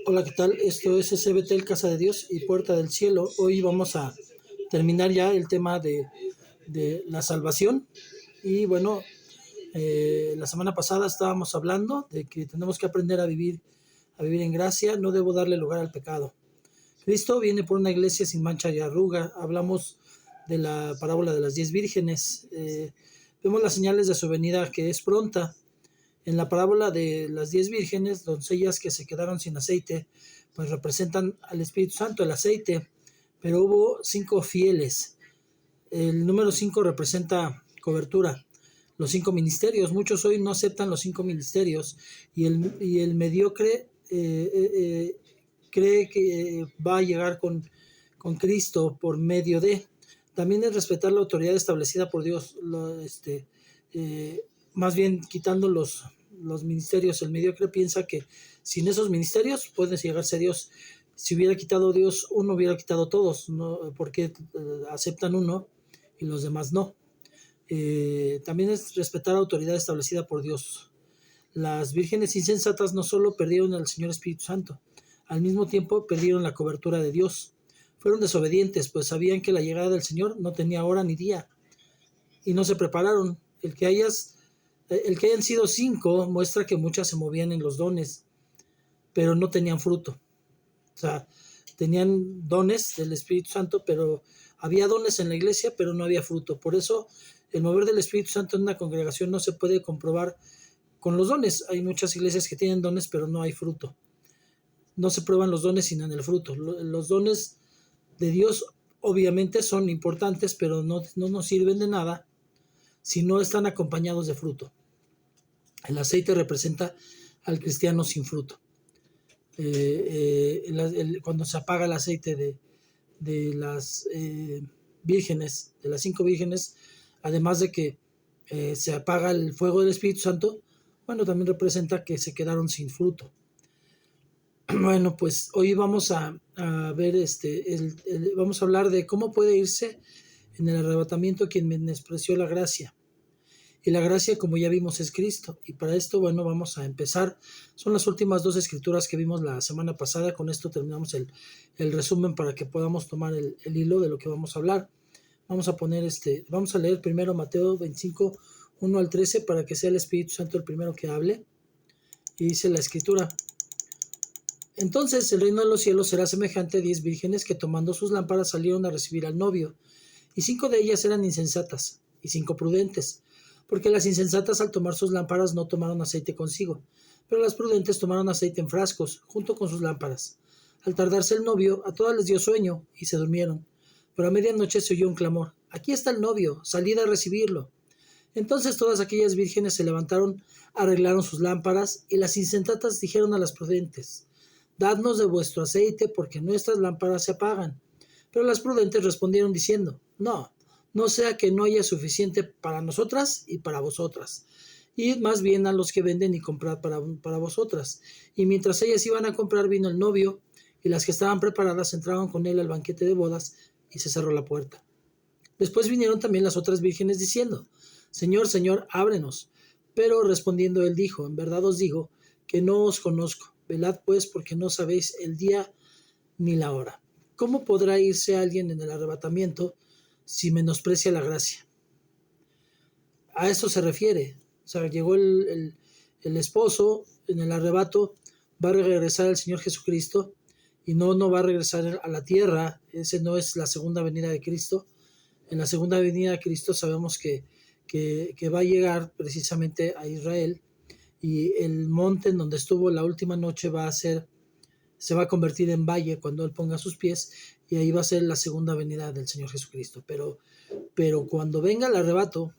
Hola, ¿qué tal? Esto es SBT, Casa de Dios y Puerta del Cielo. Hoy vamos a terminar ya el tema de la salvación. Y bueno, la semana pasada estábamos hablando de que tenemos que aprender a vivir en gracia. No debo darle lugar al pecado. Cristo viene por una iglesia sin mancha y arruga. Hablamos de la parábola de las 10 vírgenes. Vemos las señales de su venida, que es pronta. En la parábola de las 10 vírgenes, doncellas que se quedaron sin aceite, pues representan al Espíritu Santo, el aceite, pero hubo 5 fieles. El número 5 representa cobertura. Los 5 ministerios, muchos hoy no aceptan los 5 ministerios y el mediocre cree que va a llegar con Cristo por medio de. También es respetar la autoridad establecida por Dios, más bien quitando los ministerios. El mediocre piensa que sin esos ministerios puedes llegarse a Dios. Si hubiera quitado Dios uno, hubiera quitado todos, ¿no? Porque aceptan uno y los demás no. También es respetar la autoridad establecida por Dios. Las vírgenes insensatas no solo perdieron al Señor Espíritu Santo, al mismo tiempo perdieron la cobertura de Dios. Fueron desobedientes, pues sabían que la llegada del Señor no tenía hora ni día, y no se prepararon. El que hayan sido 5 muestra que muchas se movían en los dones, pero no tenían fruto. O sea, tenían dones del Espíritu Santo, pero había dones en la iglesia, pero no había fruto. Por eso el mover del Espíritu Santo en una congregación no se puede comprobar con los dones. Hay muchas iglesias que tienen dones, pero no hay fruto. No se prueban los dones sino en el fruto. Los dones de Dios obviamente son importantes, pero no nos sirven de nada si no están acompañados de fruto. El aceite representa al cristiano sin fruto. Cuando se apaga el aceite de las vírgenes, de las 5 vírgenes, además de que se apaga el fuego del Espíritu Santo, bueno, también representa que se quedaron sin fruto. Bueno, pues hoy vamos a ver vamos a hablar de cómo puede irse en el arrebatamiento quien menospreció la gracia. Y la gracia, como ya vimos, es Cristo. Y para esto, bueno, vamos a empezar. Son las últimas 2 escrituras que vimos la semana pasada. Con esto terminamos el resumen para que podamos tomar el hilo de lo que vamos a hablar. Vamos a leer primero Mateo 25, 1 al 13, para que sea el Espíritu Santo el primero que hable. Y dice la escritura: Entonces el reino de los cielos será semejante a 10 vírgenes que, tomando sus lámparas, salieron a recibir al novio. Y 5 de ellas eran insensatas y 5 prudentes, porque las insensatas al tomar sus lámparas no tomaron aceite consigo, pero las prudentes tomaron aceite en frascos, junto con sus lámparas. Al tardarse el novio, a todas les dio sueño, y se durmieron. Pero a medianoche se oyó un clamor: «Aquí está el novio, salid a recibirlo». Entonces todas aquellas vírgenes se levantaron, arreglaron sus lámparas, y las insensatas dijeron a las prudentes: «Dadnos de vuestro aceite, porque nuestras lámparas se apagan». Pero las prudentes respondieron diciendo: No sea que no haya suficiente para nosotras y para vosotras. Id más bien a los que venden y comprad para vosotras. Y mientras ellas iban a comprar, vino el novio, y las que estaban preparadas entraron con él al banquete de bodas, y se cerró la puerta. Después vinieron también las otras vírgenes diciendo: Señor, Señor, ábrenos. Pero respondiendo él dijo: En verdad os digo que no os conozco. Velad pues, porque no sabéis el día ni la hora. ¿Cómo podrá irse alguien en el arrebatamiento si menosprecia la gracia? A esto se refiere. O sea, llegó el esposo en el arrebato, va a regresar el Señor Jesucristo, y no va a regresar a la tierra. Ese no es la segunda venida de Cristo. En la segunda venida de Cristo sabemos que va a llegar precisamente a Israel, y el monte en donde estuvo la última noche se va a convertir en valle cuando Él ponga sus pies, y ahí va a ser la segunda venida del Señor Jesucristo. Pero cuando venga el arrebato,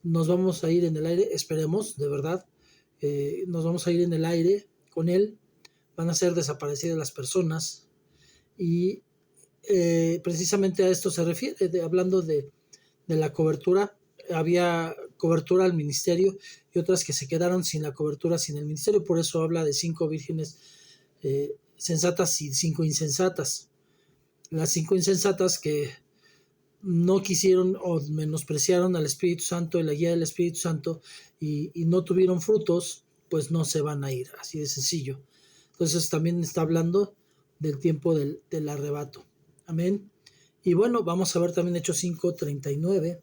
nos vamos a ir en el aire, esperemos, de verdad, nos vamos a ir en el aire con Él, van a ser desaparecidas las personas, y precisamente a esto se refiere, hablando de la cobertura. Había cobertura al ministerio y otras que se quedaron sin la cobertura, sin el ministerio. Por eso habla de 5 vírgenes sensatas y 5 insensatas. Las 5 insensatas que no quisieron o menospreciaron al Espíritu Santo y la guía del Espíritu Santo, y no tuvieron frutos, pues no se van a ir, así de sencillo. Entonces también está hablando del tiempo del arrebato. Amén. Y bueno, vamos a ver también Hechos 5:39.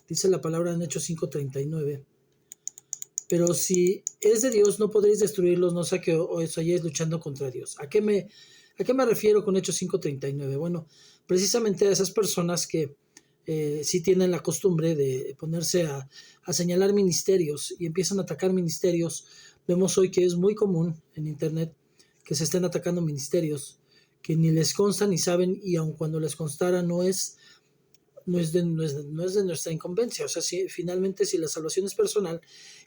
Dice la palabra en Hechos 5:39. Pero si es de Dios, no podréis destruirlos, no sea que os halléis luchando contra Dios. ¿A qué me refiero con Hechos 5:39? Bueno, precisamente a esas personas que sí tienen la costumbre de ponerse a señalar ministerios y empiezan a atacar ministerios. Vemos hoy que es muy común en Internet que se estén atacando ministerios que ni les consta ni saben, y aun cuando les constara no es de nuestra incumbencia. O sea, finalmente si la salvación es personal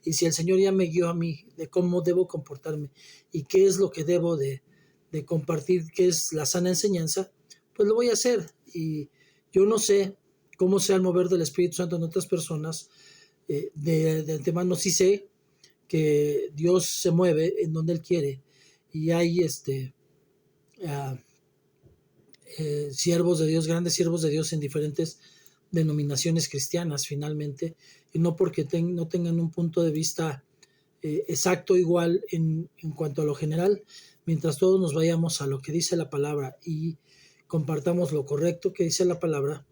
y si el Señor ya me guió a mí de cómo debo comportarme y qué es lo que debo de compartir, qué es la sana enseñanza, pues lo voy a hacer. Y yo no sé cómo sea el mover del Espíritu Santo en otras personas. De antemano sí sé que Dios se mueve en donde Él quiere, y hay siervos de Dios, grandes siervos de Dios en diferentes denominaciones cristianas finalmente, y no porque no tengan un punto de vista exacto igual en cuanto a lo general, mientras todos nos vayamos a lo que dice la palabra y compartamos lo correcto que dice la palabra,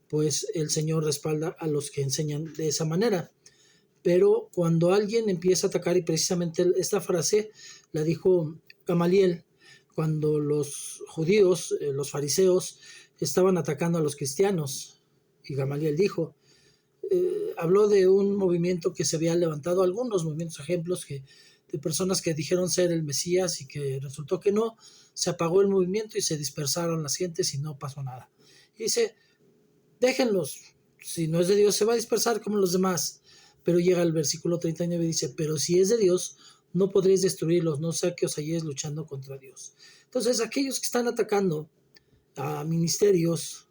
pues el Señor respalda a los que enseñan de esa manera. Pero cuando alguien empieza a atacar, y precisamente esta frase la dijo Gamaliel, cuando los judíos, los fariseos, estaban atacando a los cristianos, y Gamaliel dijo, habló de un movimiento que se había levantado, algunos movimientos, ejemplos de personas que dijeron ser el Mesías y que resultó que no, se apagó el movimiento y se dispersaron las gentes y no pasó nada. Y dice, déjenlos, si no es de Dios se va a dispersar como los demás. Pero llega el versículo 39 y dice, pero si es de Dios, no podréis destruirlos, no sea que os halléis luchando contra Dios. Entonces, aquellos que están atacando a ministerios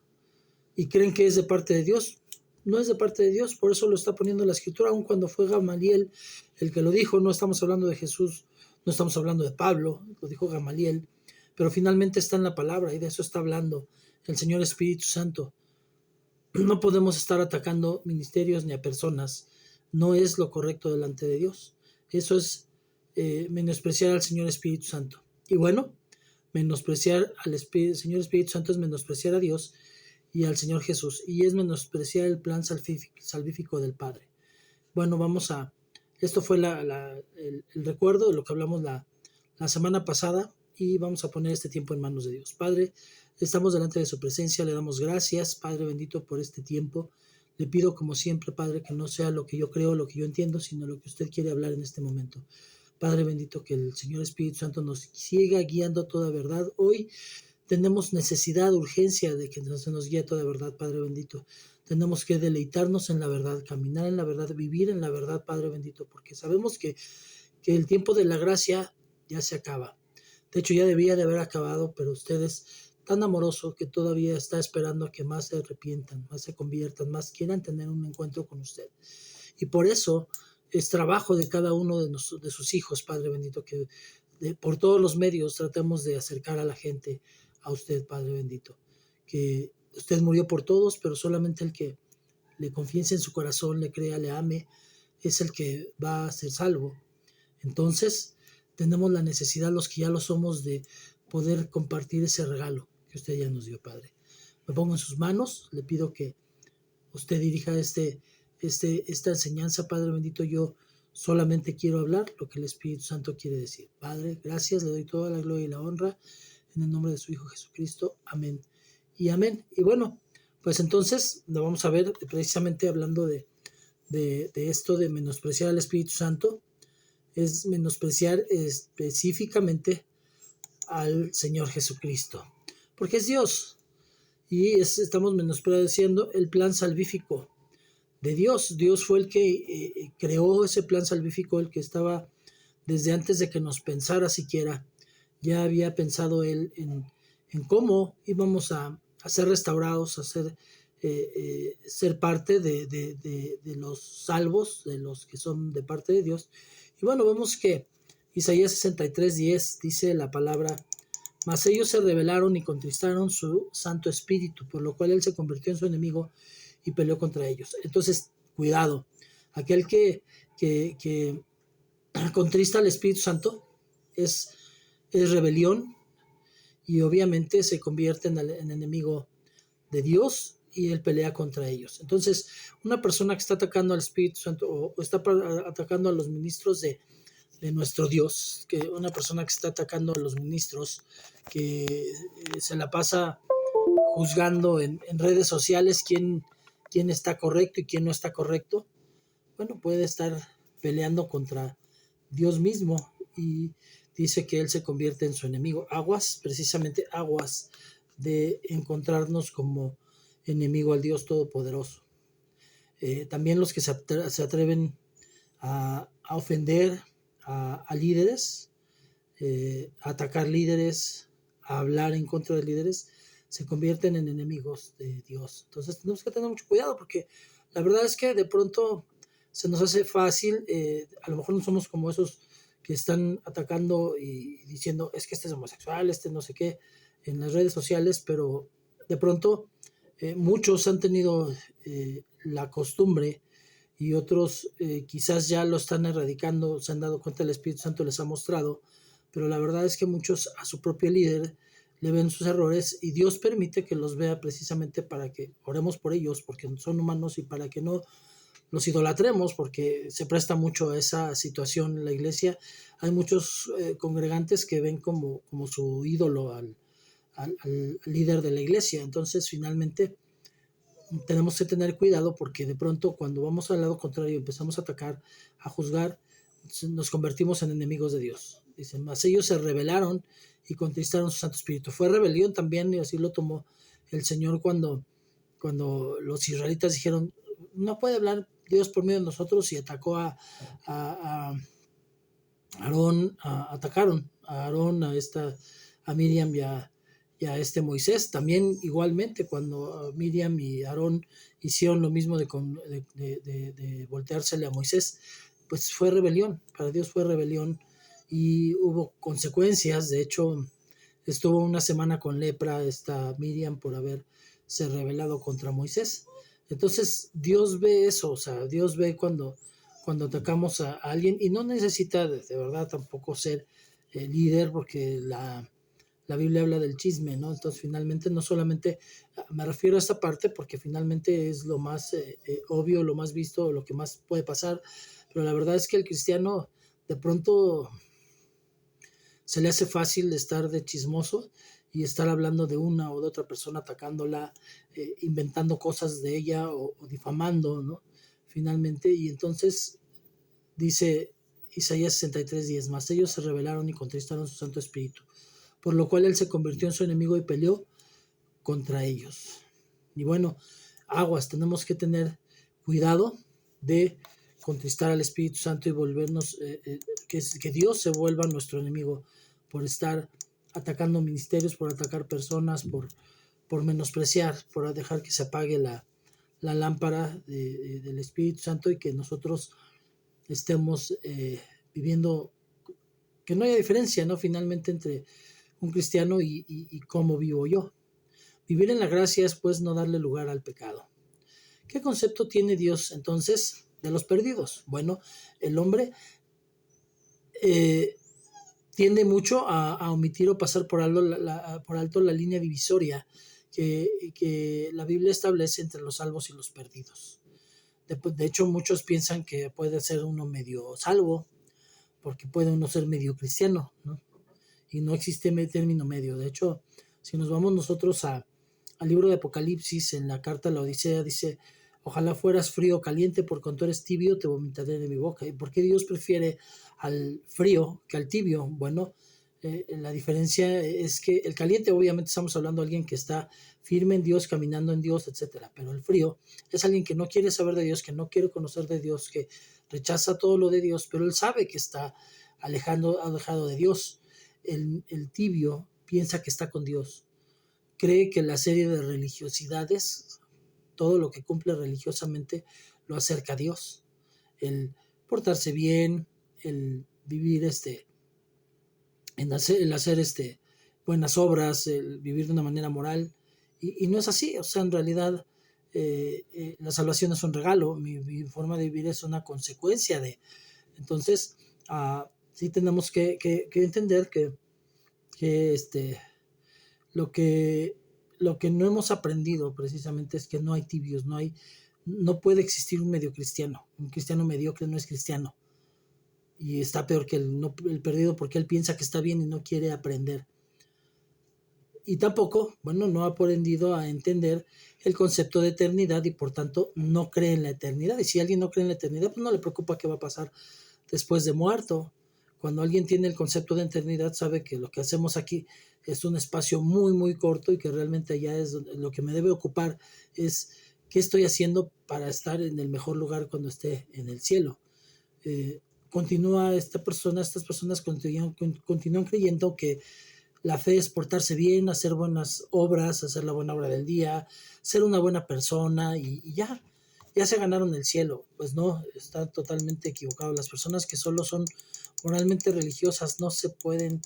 y creen que es de parte de Dios, no es de parte de Dios. Por eso lo está poniendo la Escritura, aun cuando fue Gamaliel el que lo dijo. No estamos hablando de Jesús, no estamos hablando de Pablo, lo dijo Gamaliel, pero finalmente está en la palabra, y de eso está hablando el Señor Espíritu Santo. No podemos estar atacando ministerios ni a personas. No es lo correcto delante de Dios. Eso es menospreciar al Señor Espíritu Santo. Y bueno, menospreciar al Señor Espíritu Santo es menospreciar a Dios y al Señor Jesús, y es menospreciar el plan salvífico del Padre. Bueno, esto fue el recuerdo de lo que hablamos la semana pasada, y vamos a poner este tiempo en manos de Dios. Padre, estamos delante de su presencia, le damos gracias, Padre bendito, por este tiempo. Le pido, como siempre, Padre, que no sea lo que yo creo, lo que yo entiendo, sino lo que usted quiere hablar en este momento. Padre bendito, que el Señor Espíritu Santo nos siga guiando a toda verdad. Hoy tenemos necesidad, urgencia de que se nos guíe a toda verdad, Padre bendito. Tenemos que deleitarnos en la verdad, caminar en la verdad, vivir en la verdad, Padre bendito, porque sabemos que el tiempo de la gracia ya se acaba. De hecho, ya debía de haber acabado, pero usted es tan amoroso que todavía está esperando a que más se arrepientan, más se conviertan, más quieran tener un encuentro con usted. Y por eso es trabajo de cada uno de sus hijos, Padre bendito, que por todos los medios tratemos de acercar a la gente a usted, Padre bendito. Que usted murió por todos, pero solamente el que le confiese en su corazón, le crea, le ame, es el que va a ser salvo. Entonces, tenemos la necesidad, los que ya lo somos, de poder compartir ese regalo que usted ya nos dio, Padre. Me pongo en sus manos, le pido que usted dirija esta enseñanza, Padre bendito. Yo solamente quiero hablar lo que el Espíritu Santo quiere decir. Padre, gracias, le doy toda la gloria y la honra en el nombre de su Hijo Jesucristo. Amén y amén. Y bueno, pues entonces lo vamos a ver precisamente hablando de esto de menospreciar al Espíritu Santo. Es menospreciar específicamente al Señor Jesucristo, porque es Dios, y estamos menospreciando el plan salvífico de Dios. Dios fue el que creó ese plan salvífico, el que estaba desde antes de que nos pensara siquiera. Ya había pensado Él en cómo íbamos a ser restaurados, a ser parte de los salvos, de los que son de parte de Dios. Y bueno, vemos que Isaías 63:10 dice la palabra: mas ellos se rebelaron y contristaron su Santo Espíritu, por lo cual Él se convirtió en su enemigo y peleó contra ellos. Entonces, cuidado, aquel que contrista al Espíritu Santo, es, es rebelión y obviamente se convierte en enemigo de Dios y él pelea contra ellos. Entonces, una persona que está atacando al Espíritu Santo o está atacando a los ministros de nuestro Dios, que una persona que está atacando a los ministros, que se la pasa juzgando en redes sociales quién está correcto y quién no está correcto, bueno, puede estar peleando contra Dios mismo y dice que él se convierte en su enemigo. Aguas, precisamente aguas de encontrarnos como enemigo al Dios Todopoderoso. También los que se atreven a ofender a líderes, a atacar líderes, a hablar en contra de líderes, se convierten en enemigos de Dios. Entonces tenemos que tener mucho cuidado porque la verdad es que de pronto se nos hace fácil, a lo mejor no somos como esos que están atacando y diciendo es que este es homosexual, este no sé qué, en las redes sociales, pero de pronto muchos han tenido la costumbre y otros quizás ya lo están erradicando, se han dado cuenta, el Espíritu Santo les ha mostrado, pero la verdad es que muchos a su propio líder le ven sus errores y Dios permite que los vea precisamente para que oremos por ellos, porque son humanos y para que no los idolatremos, porque se presta mucho a esa situación en la iglesia. Hay muchos congregantes que ven como su ídolo al líder de la iglesia, entonces finalmente tenemos que tener cuidado porque de pronto cuando vamos al lado contrario empezamos a atacar, a juzgar, nos convertimos en enemigos de Dios. Dicen, mas ellos se rebelaron y contristaron su Santo Espíritu. Fue rebelión también y así lo tomó el Señor cuando los israelitas dijeron, no puede hablar Dios por medio de nosotros y atacó a Aarón, atacaron a Aarón, a Miriam y a este Moisés. También igualmente cuando Miriam y Aarón hicieron lo mismo de volteársele a Moisés, pues fue rebelión, para Dios fue rebelión y hubo consecuencias. De hecho, estuvo una semana con lepra esta Miriam por haberse rebelado contra Moisés. Entonces Dios ve eso, o sea, Dios ve cuando atacamos a alguien y no necesita de verdad tampoco ser líder porque la Biblia habla del chisme, ¿no? Entonces finalmente no solamente, me refiero a esta parte porque finalmente es lo más obvio, lo más visto, lo que más puede pasar, pero la verdad es que el cristiano de pronto se le hace fácil estar de chismoso y estar hablando de una o de otra persona, atacándola, inventando cosas de ella o difamando, ¿no? Finalmente, y entonces dice Isaías 63:10, mas ellos se rebelaron y contristaron su Santo Espíritu, por lo cual él se convirtió en su enemigo y peleó contra ellos. Y bueno, aguas, tenemos que tener cuidado de contristar al Espíritu Santo y volvernos, que Dios se vuelva nuestro enemigo por estar atacando ministerios, por atacar personas, por menospreciar, por dejar que se apague la lámpara del Espíritu Santo y que nosotros estemos viviendo, que no haya diferencia, ¿no? Finalmente entre un cristiano y cómo vivo yo. Vivir en la gracia es pues no darle lugar al pecado. ¿Qué concepto tiene Dios entonces de los perdidos? Bueno, el hombre tiende mucho a omitir o pasar por alto la línea divisoria que la Biblia establece entre los salvos y los perdidos. De hecho, muchos piensan que puede ser uno medio salvo, porque puede uno ser medio cristiano, ¿no? Y no existe término medio. De hecho, si nos vamos nosotros al libro de Apocalipsis, en la carta a la Odisea, dice, ojalá fueras frío o caliente, porque cuando eres tibio te vomitaré de mi boca. ¿Y por qué Dios prefiere al frío que al tibio? Bueno, la diferencia es que el caliente, obviamente estamos hablando de alguien que está firme en Dios, caminando en Dios, etcétera. Pero el frío es alguien que no quiere saber de Dios, que no quiere conocer de Dios, que rechaza todo lo de Dios, pero él sabe que está alejado de Dios. El tibio piensa que está con Dios, cree que la serie de religiosidades, todo lo que cumple religiosamente, lo acerca a Dios. El portarse bien, el vivir el hacer buenas obras, el vivir de una manera moral, y no es así. O sea, en realidad la salvación es un regalo, mi forma de vivir es una consecuencia de. Entonces, sí tenemos que entender que lo que lo que no hemos aprendido precisamente es que no hay tibios, no puede existir un medio cristiano. Un cristiano mediocre no es cristiano. Y está peor que el perdido, porque él piensa que está bien y no quiere aprender. Y tampoco, bueno, no ha aprendido a entender el concepto de eternidad y por tanto no cree en la eternidad. Y si alguien no cree en la eternidad, pues no le preocupa qué va a pasar después de muerto. Cuando alguien tiene el concepto de eternidad, sabe que lo que hacemos aquí es un espacio muy, muy corto y que realmente allá es lo que me debe ocupar es qué estoy haciendo para estar en el mejor lugar cuando esté en el cielo. Estas personas continúan creyendo que la fe es portarse bien, hacer buenas obras, hacer la buena obra del día, ser una buena persona y ya se ganaron el cielo. Pues no, está totalmente equivocado. Las personas que solo son moralmente religiosas no se pueden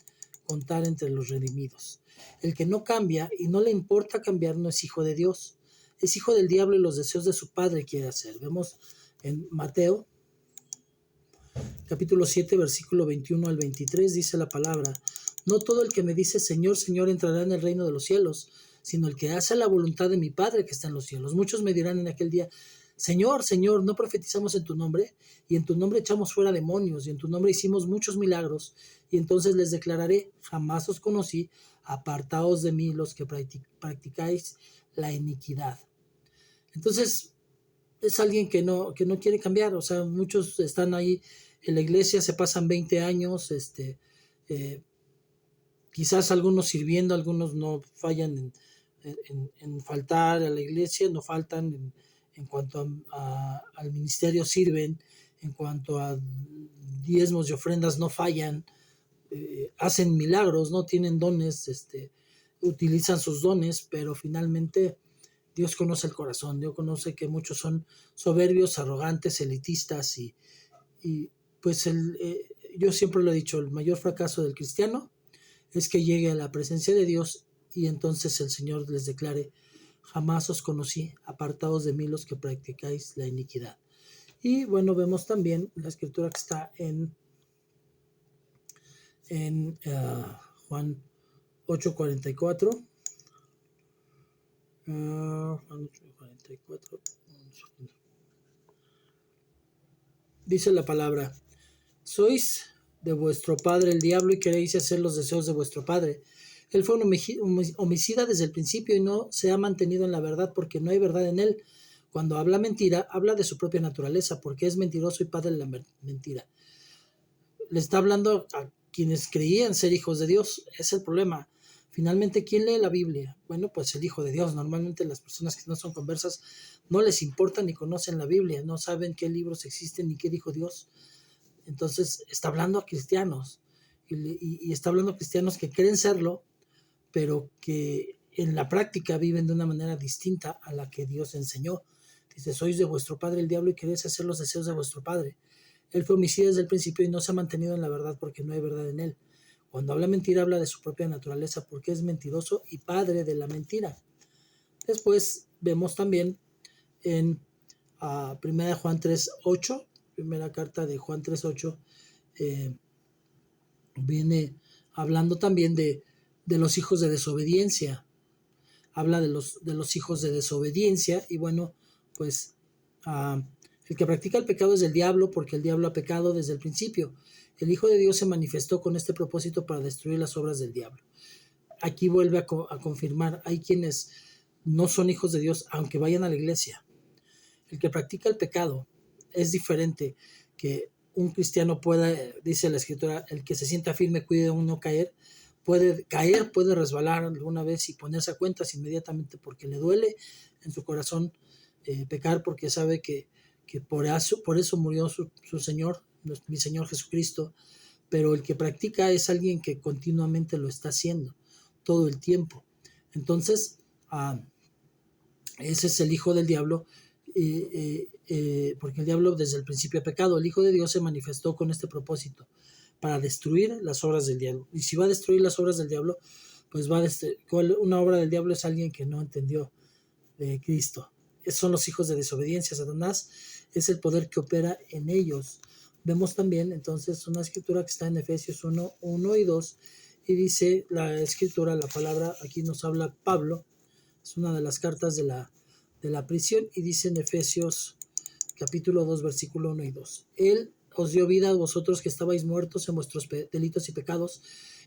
contar entre los redimidos. El que no cambia y no le importa cambiar no es hijo de Dios, es hijo del diablo y los deseos de su padre quiere hacer. Vemos en Mateo capítulo 7, versículo 21 al 23, dice la palabra: no todo el que me dice Señor, Señor entrará en el reino de los cielos, sino el que hace la voluntad de mi Padre que está en los cielos. Muchos me dirán en aquel día: Señor, Señor, ¿no profetizamos en tu nombre? Y en tu nombre echamos fuera demonios, y en tu nombre hicimos muchos milagros. Y entonces les declararé: jamás os conocí, apartaos de mí los que practicáis la iniquidad. Entonces, es alguien que no quiere cambiar. O sea, muchos están ahí en la iglesia, se pasan 20 años, eh, quizás algunos sirviendo, algunos no fallan en faltar a la iglesia, no faltan en cuanto al ministerio, sirven, en cuanto a diezmos y ofrendas no fallan, hacen milagros, no tienen dones, utilizan sus dones, pero finalmente Dios conoce el corazón. Dios conoce que muchos son soberbios, arrogantes, elitistas y pues yo siempre lo he dicho, el mayor fracaso del cristiano es que llegue a la presencia de Dios y entonces el Señor les declare: jamás os conocí, apartados de mí los que practicáis la iniquidad. Y bueno, vemos también la escritura que está en Juan 8:44. Juan 8:44. Dice la palabra: sois de vuestro padre el diablo y queréis hacer los deseos de vuestro padre. Él fue un homicida desde el principio y no se ha mantenido en la verdad porque no hay verdad en él. Cuando habla mentira, habla de su propia naturaleza porque es mentiroso y padre de la mentira. Le está hablando a quienes creían ser hijos de Dios. Es el problema. Finalmente, ¿quién lee la Biblia? Bueno, pues el Hijo de Dios. Normalmente las personas que no son conversas no les importa ni conocen la Biblia, no saben qué libros existen ni qué dijo Dios. Entonces está hablando a cristianos y está hablando a cristianos que creen serlo, pero que en la práctica viven de una manera distinta a la que Dios enseñó. Dice: sois de vuestro padre el diablo y queréis hacer los deseos de vuestro padre. Él fue homicida desde el principio y no se ha mantenido en la verdad porque no hay verdad en él. Cuando habla mentira, habla de su propia naturaleza porque es mentiroso y padre de la mentira. Después vemos también en primera Juan 3:8, primera carta de Juan 3:8, viene hablando también de los hijos de desobediencia. Habla de los hijos de desobediencia y bueno, pues el que practica el pecado es del diablo porque el diablo ha pecado desde el principio. El Hijo de Dios se manifestó con este propósito para destruir las obras del diablo. Aquí vuelve a confirmar: hay quienes no son hijos de Dios aunque vayan a la iglesia. El que practica el pecado es diferente que un cristiano pueda, dice la escritura, el que se sienta firme cuide de no caer. Puede caer, puede resbalar alguna vez y ponerse a cuentas inmediatamente porque le duele en su corazón pecar, porque sabe que por eso murió su Señor, mi Señor Jesucristo. Pero el que practica es alguien que continuamente lo está haciendo, todo el tiempo. Entonces, ese es el hijo del diablo, porque el diablo desde el principio ha pecado. El Hijo de Dios se manifestó con este propósito, para destruir las obras del diablo. Y si va a destruir las obras del diablo, pues una obra del diablo es alguien que no entendió de Cristo. Esos son los hijos de desobediencia. Satanás es el poder que opera en ellos Vemos también entonces una escritura que está en Efesios 1 y 2, y dice la escritura, la palabra, aquí nos habla Pablo, es una de las cartas de la prisión, y dice en Efesios capítulo 2, versículo 1 y 2. Él os dio vida a vosotros que estabais muertos en vuestros delitos y pecados,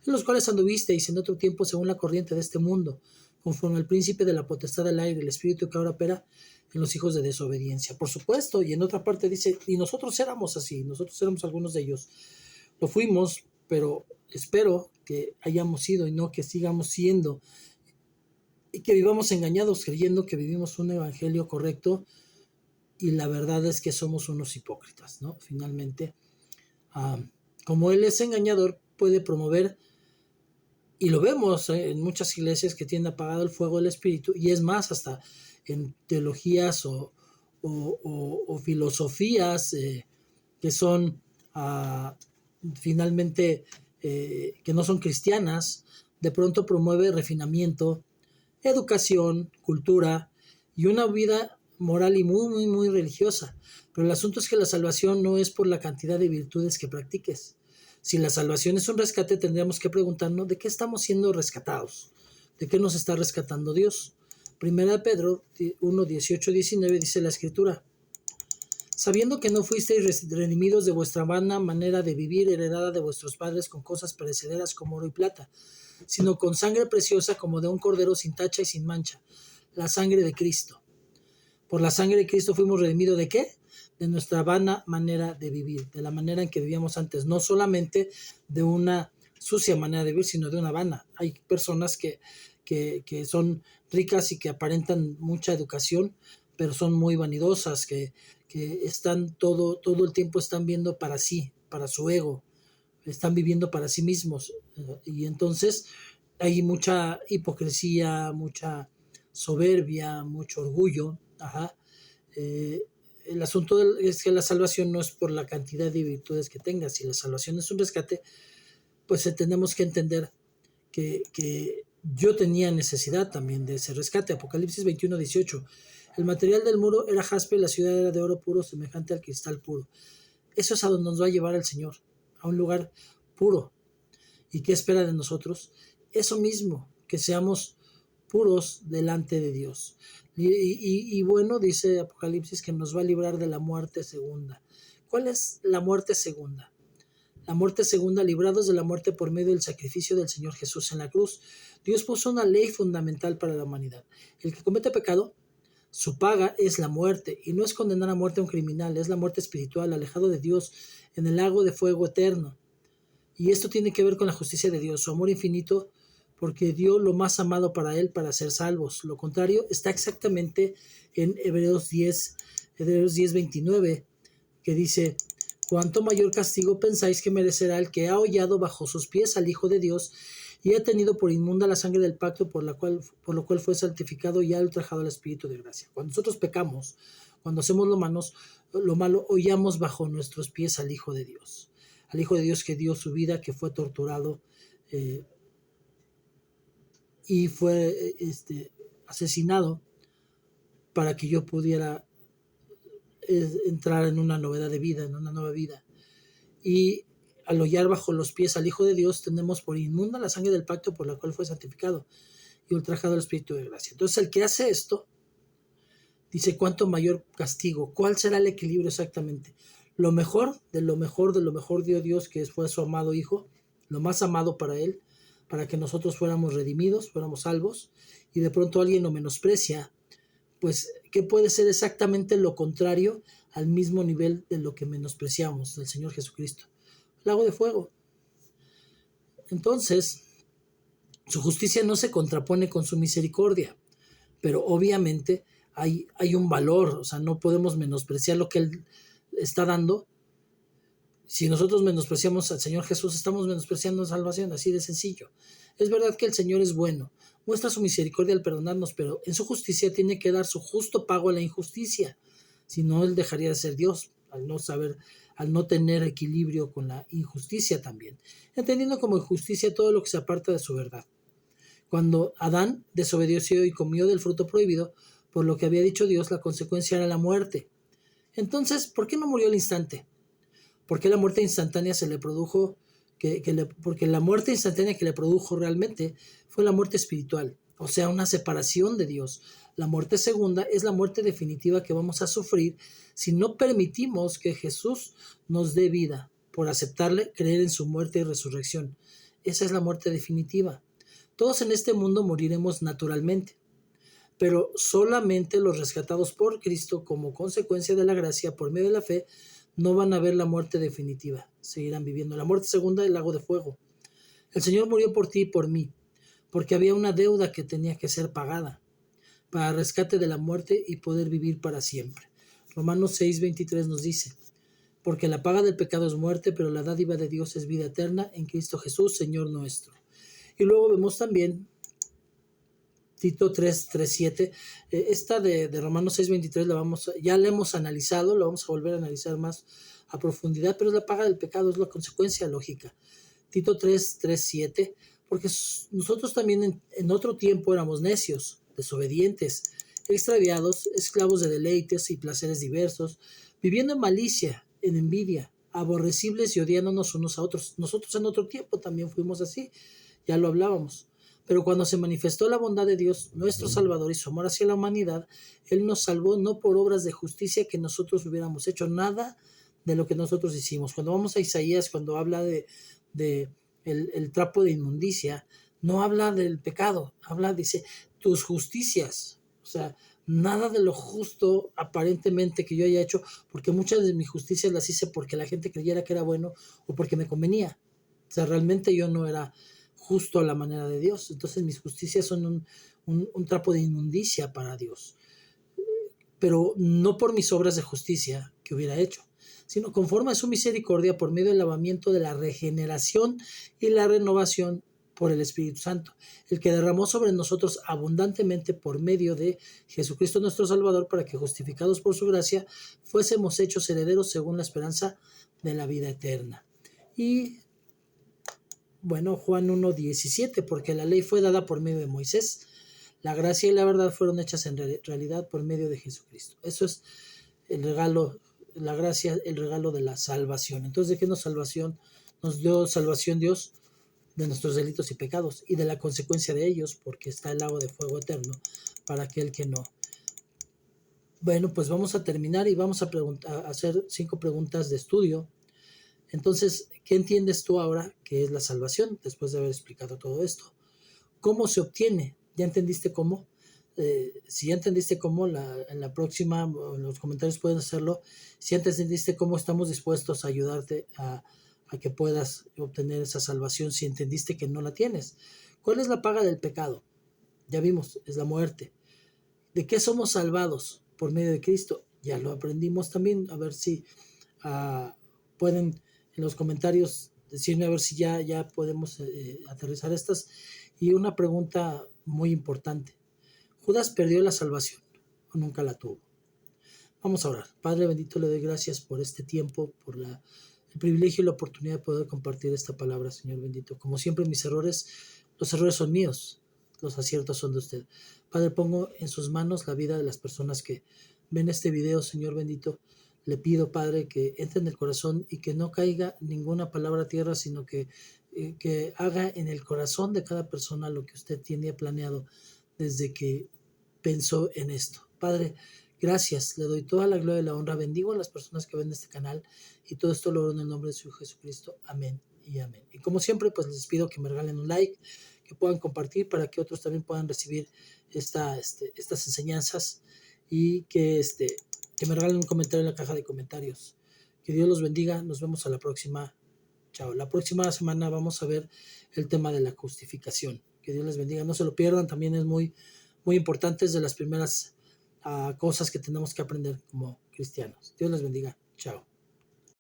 en los cuales anduvisteis en otro tiempo según la corriente de este mundo, conforme al príncipe de la potestad del aire, el espíritu que ahora opera en los hijos de desobediencia. Por supuesto, y en otra parte dice, y nosotros éramos así, nosotros éramos algunos de ellos. Lo fuimos, pero espero que hayamos sido y no que sigamos siendo, y que vivamos engañados creyendo que vivimos un evangelio correcto, y la verdad es que somos unos hipócritas, ¿no? Finalmente, como él es engañador, puede promover, y lo vemos en muchas iglesias que tienen apagado el fuego del Espíritu, y es más, hasta en teologías o filosofías que son finalmente que no son cristianas, de pronto promueve refinamiento, educación, cultura y una vida moral y muy, muy, muy religiosa. Pero el asunto es que la salvación no es por la cantidad de virtudes que practiques. Si la salvación es un rescate, tendríamos que preguntarnos de qué estamos siendo rescatados, de qué nos está rescatando Dios. Primera de Pedro 1, 18, 19 dice la Escritura: sabiendo que no fuisteis redimidos de vuestra vana manera de vivir heredada de vuestros padres con cosas perecederas como oro y plata, sino con sangre preciosa como de un cordero sin tacha y sin mancha, la sangre de Cristo. Por la sangre de Cristo fuimos redimidos ¿de qué? De nuestra vana manera de vivir, de la manera en que vivíamos antes, no solamente de una sucia manera de vivir, sino de una vana. Hay personas que son ricas y que aparentan mucha educación, pero son muy vanidosas, que están todo el tiempo están viendo para sí, para su ego, están viviendo para sí mismos, y entonces hay mucha hipocresía, mucha soberbia, mucho orgullo. El asunto es que la salvación no es por la cantidad de virtudes que tengas. Si la salvación es un rescate, pues tenemos que entender que yo tenía necesidad también de ese rescate. Apocalipsis 21, 18. El material del muro era jaspe y la ciudad era de oro puro, semejante al cristal puro. Eso es a donde nos va a llevar el Señor, a un lugar puro. ¿Y qué espera de nosotros? Eso mismo, que seamos puros delante de Dios. Y bueno, dice Apocalipsis que nos va a librar de la muerte segunda. ¿Cuál es la muerte segunda? La muerte segunda, librados de la muerte por medio del sacrificio del Señor Jesús en la cruz. Dios puso una ley fundamental para la humanidad. El que comete pecado, su paga es la muerte, y no es condenar a muerte a un criminal, es la muerte espiritual, alejado de Dios, en el lago de fuego eterno. Y esto tiene que ver con la justicia de Dios, su amor infinito, porque dio lo más amado para él para ser salvos. Lo contrario está exactamente en Hebreos 10, 29, que dice: cuánto mayor castigo pensáis que merecerá el que ha hollado bajo sus pies al Hijo de Dios y ha tenido por inmunda la sangre del pacto por lo cual fue santificado y ha ultrajado al Espíritu de gracia. Cuando nosotros pecamos, cuando hacemos lo malo, hollamos bajo nuestros pies al Hijo de Dios. Al Hijo de Dios que dio su vida, que fue torturado y fue asesinado para que yo pudiera entrar en una novedad de vida, en una nueva vida. Y al hollar bajo los pies al Hijo de Dios, tenemos por inmunda la sangre del pacto por la cual fue santificado y ultrajado al Espíritu de gracia. Entonces, el que hace esto, dice: cuánto mayor castigo. ¿Cuál será el equilibrio exactamente? Lo mejor de lo mejor de lo mejor dio Dios, que fue su amado Hijo, lo más amado para Él, para que nosotros fuéramos redimidos, fuéramos salvos, y de pronto alguien lo menosprecia. Pues, ¿qué puede ser exactamente lo contrario al mismo nivel de lo que menospreciamos del Señor Jesucristo? El lago de fuego. Entonces, su justicia no se contrapone con su misericordia, pero obviamente hay un valor, o sea, no podemos menospreciar lo que Él está dando. Si nosotros menospreciamos al Señor Jesús, estamos menospreciando la salvación, así de sencillo. Es verdad que el Señor es bueno, muestra su misericordia al perdonarnos, pero en su justicia tiene que dar su justo pago a la injusticia. Si no, Él dejaría de ser Dios, al no tener equilibrio con la injusticia también, entendiendo como injusticia todo lo que se aparta de su verdad. Cuando Adán desobedeció y comió del fruto prohibido, por lo que había dicho Dios, la consecuencia era la muerte. Entonces, ¿por qué no murió al instante? ¿Por qué la muerte instantánea se le produjo? Porque la muerte instantánea que le produjo realmente fue la muerte espiritual, o sea, una separación de Dios. La muerte segunda es la muerte definitiva que vamos a sufrir si no permitimos que Jesús nos dé vida, por aceptarle, creer en su muerte y resurrección. Esa es la muerte definitiva. Todos en este mundo moriremos naturalmente, pero solamente los rescatados por Cristo como consecuencia de la gracia por medio de la fe no van a ver la muerte definitiva, seguirán viviendo. La muerte segunda, el lago de fuego. El Señor murió por ti y por mí, porque había una deuda que tenía que ser pagada para rescate de la muerte y poder vivir para siempre. Romanos 6:23 nos dice, porque la paga del pecado es muerte, pero la dádiva de Dios es vida eterna en Cristo Jesús, Señor nuestro. Y luego vemos también Tito 3:7. Esta de Romanos 6:23 ya la hemos analizado, la vamos a volver a analizar más a profundidad, pero es la paga del pecado, es la consecuencia lógica. Tito 3:7, porque nosotros también en otro tiempo éramos necios, desobedientes, extraviados, esclavos de deleites y placeres diversos, viviendo en malicia, en envidia, aborrecibles y odiándonos unos a otros. Nosotros en otro tiempo también fuimos así, ya lo hablábamos. Pero cuando se manifestó la bondad de Dios, nuestro Salvador, y su amor hacia la humanidad, Él nos salvó no por obras de justicia que nosotros hubiéramos hecho, nada de lo que nosotros hicimos. Cuando vamos a Isaías, cuando habla de el trapo de inmundicia, no habla del pecado, dice, tus justicias. O sea, nada de lo justo aparentemente que yo haya hecho, porque muchas de mis justicias las hice porque la gente creyera que era bueno o porque me convenía. O sea, realmente yo no era justo a la manera de Dios. Entonces mis justicias son un trapo de inmundicia para Dios. Pero no por mis obras de justicia que hubiera hecho, sino conforme a su misericordia por medio del lavamiento de la regeneración y la renovación por el Espíritu Santo, el que derramó sobre nosotros abundantemente por medio de Jesucristo nuestro Salvador, para que justificados por su gracia fuésemos hechos herederos según la esperanza de la vida eterna. Y bueno, Juan 1:17, porque la ley fue dada por medio de Moisés, la gracia y la verdad fueron hechas en realidad por medio de Jesucristo. Eso es el regalo, la gracia, el regalo de la salvación. Entonces, ¿de qué nos dio salvación Dios? De nuestros delitos y pecados y de la consecuencia de ellos, porque está el lago de fuego eterno para aquel que no. Bueno, pues vamos a terminar y vamos a hacer 5 preguntas de estudio. Entonces, ¿qué entiendes tú ahora que es la salvación después de haber explicado todo esto? ¿Cómo se obtiene? ¿Ya entendiste cómo? Si ya entendiste cómo, en la próxima, en los comentarios pueden hacerlo. Si ya entendiste cómo, estamos dispuestos a ayudarte a que puedas obtener esa salvación si entendiste que no la tienes. ¿Cuál es la paga del pecado? Ya vimos, es la muerte. ¿De qué somos salvados? Por medio de Cristo. Ya lo aprendimos también. A ver si pueden en los comentarios decirme a ver si ya podemos aterrizar estas. Y una pregunta muy importante. ¿Judas perdió la salvación o nunca la tuvo? Vamos a orar. Padre bendito, le doy gracias por este tiempo, por el privilegio y la oportunidad de poder compartir esta palabra, Señor bendito. Como siempre, los errores son míos, los aciertos son de usted. Padre, pongo en sus manos la vida de las personas que ven este video, Señor bendito. Le pido, Padre, que entre en el corazón y que no caiga ninguna palabra a tierra, sino que haga en el corazón de cada persona lo que usted tiene planeado desde que pensó en esto. Padre, gracias, le doy toda la gloria y la honra, bendigo a las personas que ven este canal y todo esto lo oro en el nombre de su Hijo Jesucristo. Amén y amén. Y como siempre, pues les pido que me regalen un like, que puedan compartir para que otros también puedan recibir estas enseñanzas y que me regalen un comentario en la caja de comentarios. Que Dios los bendiga, nos vemos a la próxima. Chao. La próxima semana vamos a ver el tema de la justificación. Que Dios les bendiga, no se lo pierdan, también es muy, muy importante, es de las primeras cosas que tenemos que aprender como cristianos. Dios les bendiga. Chao.